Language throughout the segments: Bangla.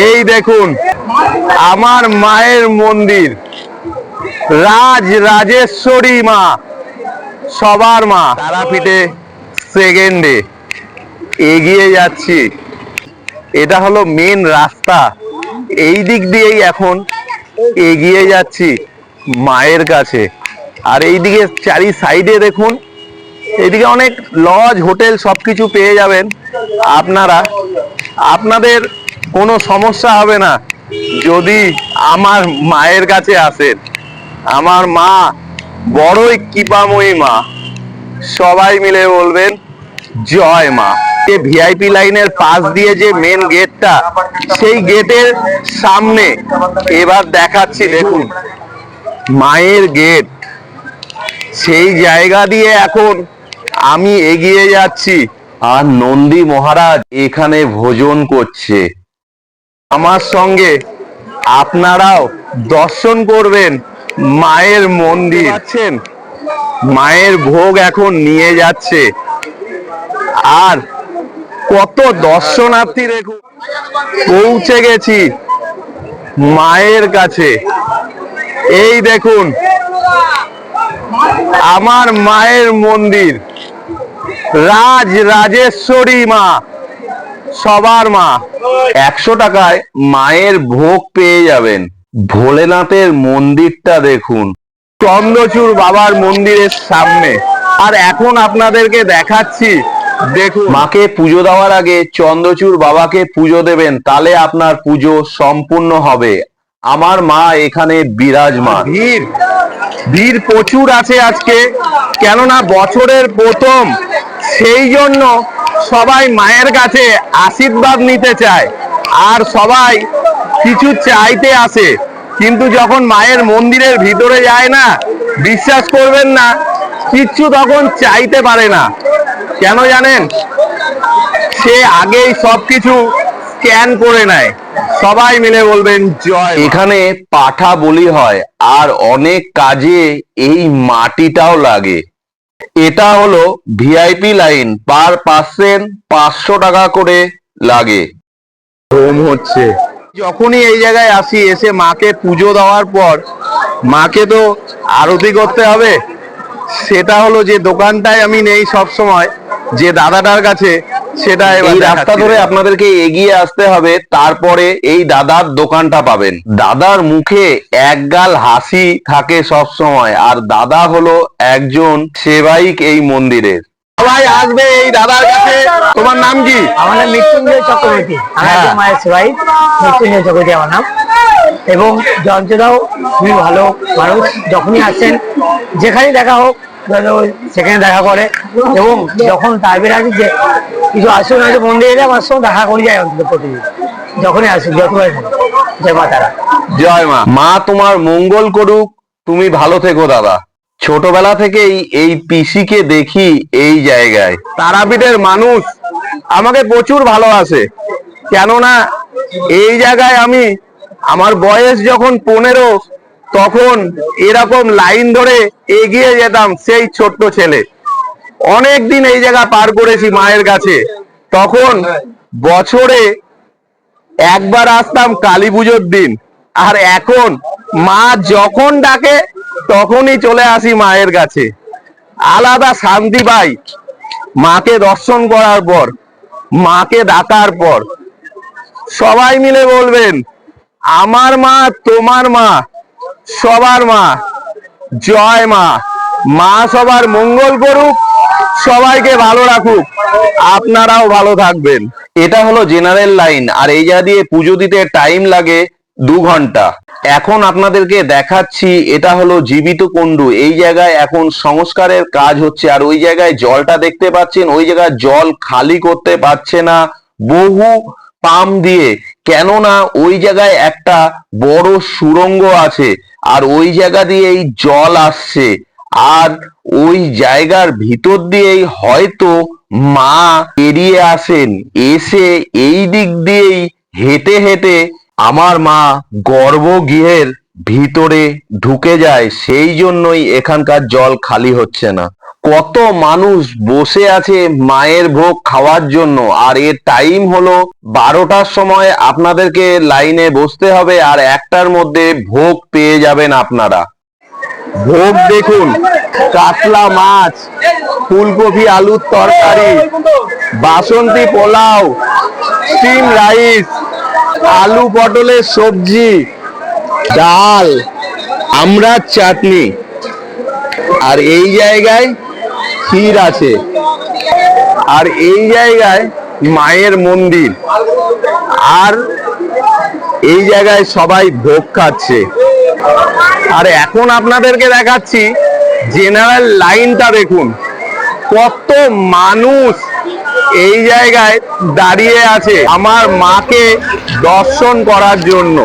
এই দেখুন আমার মায়ের মন্দির, রাজরাজেশ্বরী মা, সবার মা। তারাপীঠে সেকেন্ডে এগিয়ে যাচ্ছি। এটা হলো মেন রাস্তা, এই দিক দিয়েই এখন এগিয়ে যাচ্ছি মায়ের কাছে। আর এইদিকে চারি সাইডে দেখুন, এইদিকে অনেক লজ হোটেল সবকিছু পেয়ে যাবেন আপনারা। আপনাদের কোনো সমস্যা হবে না যদি আমার মায়ের কাছে আসেন। আমার মা বড়ই কৃপাময়ী মা, সবাই মিলে বলবেন জয় মা। ভিআইপি লাইনের পাশ দিয়ে যে মেন গেটটা, সেই গেটের সামনে এবার দেখাচ্ছি, দেখুন মায়ের গেট। সেই জায়গা দিয়ে এখন আমি এগিয়ে যাচ্ছি, আর নন্দী মহারাজ এখানে ভোজন করছে। আমার সঙ্গে আপনারাও দর্শন করবেন মায়ের মন্দির। মায়ের ভোগ এখন নিয়ে যাচ্ছে, আর কত দর্শনার্থী দেখুন। পৌঁছে গেছি মায়ের কাছে। এই দেখুন আমার মায়ের মন্দির, রাজরাজেশ্বরী মা, সবার মা। 100 টাকায় মায়ের ভোগ পেয়ে যাবেন। ভোলেনাথের মন্দিরটা দেখুন, চন্দ্রচূড় বাবার মন্দিরের সামনে। আর এখন আপনাদেরকে দেখাচ্ছি, দেখুন মাকে পুজো দেওয়ার আগে চন্দ্রচূড় বাবাকে পুজো দেবেন, তাহলে আপনার পুজো সম্পূর্ণ হবে। আমার মা এখানে বিরাজমান। ভিড় প্রচুর আছে আজকে, কেননা বছরের প্রথম, সেই জন্য সবাই মায়ের কাছে আশীর্বাদ নিতে চায় আর সবাই কিছু চাইতে আসে। কিন্তু যখন মায়ের মন্দিরের ভিতরে যায় না, বিশ্বাস করবেন না, কিচ্ছু তখন চাইতে পারে না। কেন জানেন? সে আগেই সবকিছু স্ক্যান করে নেয়। সবাই মিলে বলবেন জয়। এখানে পাঠা বলি হয়, আর অনেক কাজে এই মাটিটাও লাগে। এটা হলো ভিআইপি লাইন, পার পার্সন 500 টাকা করে লাগে। হোম হচ্ছে। যখনই এই জায়গায় আসি, এসে মাকে পুজো দেওয়ার পর মাকে তো আরতি করতে হবে। সেটা হলো যে দোকানটায় আমি নেই সব সময়, যে দাদাটার কাছে, সেটা এই রাস্তা ধরে আপনাদেরকে এগিয়ে আসতে হবে। তারপরে এই দাদার দোকানটা পাবেন। দাদার মুখে একগাল হাসি থাকে সব সময়, আর দাদা হলো একজন সেবাইক এই মন্দিরের। সবাই আসবে এই দাদার কাছে। তোমার নাম কি? আমার নাম মৃত্যুঞ্জয় চক্রবর্তী। আমি মায়ের সেবাই, মৃত্যুঞ্জয় চক্রবর্তী আমার নাম। এবং যন্ত্রদাও খুবই ভালো মানুষ, যখনই আসেন যেখানেই দেখা হোক সেখানে দেখা করে। এবং যখন টাইপের আসি যে কিছু আসুন, হয়তো মন্দিরে আমার সঙ্গে দেখা করে যায় অন্তত প্রতিদিন, যখনই আসুন, যতবার। জয় মা তারা। জয় মা। মা তোমার মঙ্গল করুক, তুমি ভালো থেকো দাদা। ছোটবেলা থেকেই এই পিসিকে দেখি এই জায়গায়। তারাপীঠের মানুষ আমাকে প্রচুর ভালোবাসে, কেননা এই জায়গায় আমি, আমার বয়স যখন 15, তখন এরকম লাইন ধরে এগিয়ে যেতাম সেই ছোট্ট ছেলে। অনেক দিন এই জায়গা পার করেছি মায়ের কাছে। তখন বছরে একবার আসতাম কালী পুজোর দিন, আর এখন মা যখন ডাকে তখনই চলে আসি মায়ের কাছে। আলাদা শান্তি পাই মাকে দর্শন করার পর, মাকে ডাকার পর। সবাই মিলে বলবেন আমার মা, তোমার মা, সবার মা, জয় মা। মা সবার মঙ্গল করুক, সবাইকে ভালো রাখুক, আপনারাও ভালো থাকবেন। এটা হলো জেনারেল লাইন, আর এই জায়গা দিয়ে পুজো দিতে টাইম লাগে 2 ঘন্টা। এখন আপনাদেরকে দেখাচ্ছি, এটা হলো জীবিত কুণ্ডু। এই জায়গায় এখন সংস্কারের কাজ হচ্ছে, আর ওই জায়গায় জলটা দেখতে পাচ্ছেন, ওই জায়গায় জল খালি করতে পারছে না বহু পাম্প দিয়ে, কেননা ওই জায়গায় একটা বড় সুড়ঙ্গ আছে, আর ওই জায়গা দিয়েই জল আসছে। আর ওই জায়গার ভিতর দিয়েই হয়তো মা বেরিয়ে আসেন, এসে এই দিক দিয়েই হেঁটে হেঁটে আমার মা গর্ভগৃহের ভিতরে ঢুকে যায়। সেই জন্যই এখানকার জল খালি হচ্ছে না। কত মানুষ বসে আছে মায়ের ভোগ খাওয়ার জন্য, আর এর টাইম হলো 12টার সময়। আপনাদেরকে লাইনে বসতে হবে আর 1টার মধ্যে ভোগ পেয়ে যাবেন আপনারা। ভোগ দেখুন, কাতলা মাছ, ফুলকপি আলুর তরকারি, বাসন্তী পোলাও, স্টিম রাইস, আলু পটলের সবজি, ডাল, আমড়ার চাটনি, আর এই জায়গায় ক্ষীর আছে, আর এই জায়গায় মায়ের মন্দির, আর এই জায়গায় সবাই ভোগ খাচ্ছে। আর এখন আপনাদেরকে দেখাচ্ছি জেনারেল লাইনটা দেখুন, কত মানুষ এই জায়গায় দাঁড়িয়ে আছে আমার মাকে দর্শন করার জন্য।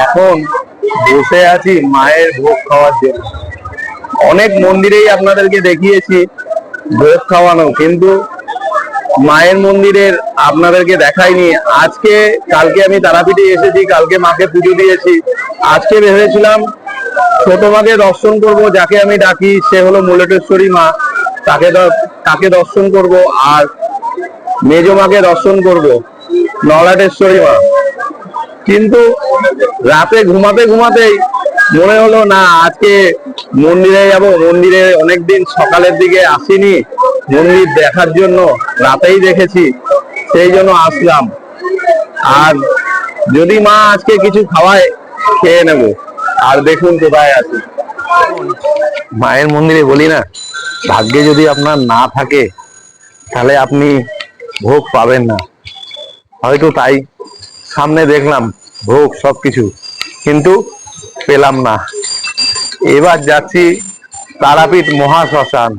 এখন বসে আছি মায়ের ভোগ খাওয়ার জন্য। অনেক মন্দিরেই আপনাদেরকে দেখিয়েছি ভোগ খাওয়ানো, কিন্তু মায়ের মন্দিরের আপনাদেরকে দেখাইনি। আজকে কালকে আমি তারাপীঠে এসেছি, কালকে মাকে পুজো দিয়েছি। আজকে ভেবেছিলাম ছোট মাকে দর্শন করব, যাকে আমি ডাকি সে হলো মুলেটেশ্বরী মা, তাকে দর্শন করব, আর মেজ মাকে দর্শন করব নলাটেশ্বরী মা। কিন্তু রাতে ঘুমাতে ঘুমাতেই মনে হলো না, আজকে মন্দিরে যাব। মন্দিরে অনেকদিন সকালের দিকে আসিনি মন্দির দেখার জন্য, রাতেই দেখেছি, সেই জন্য আসলাম। আর যদি মা আজকে কিছু খাওয়ায় খেয়ে নেব। আর দেখুন কোথায় আছি, মায়ের মন্দিরে বলি না, ভাগ্যে যদি আপনার না থাকে তাহলে আপনি ভোগ পাবেন না। হয়তো তাই সামনে দেখলাম ভোগ সবকিছু, কিন্তু পেলাম না। এবার যাচ্ছি তারাপীঠ মহাশ্মশান।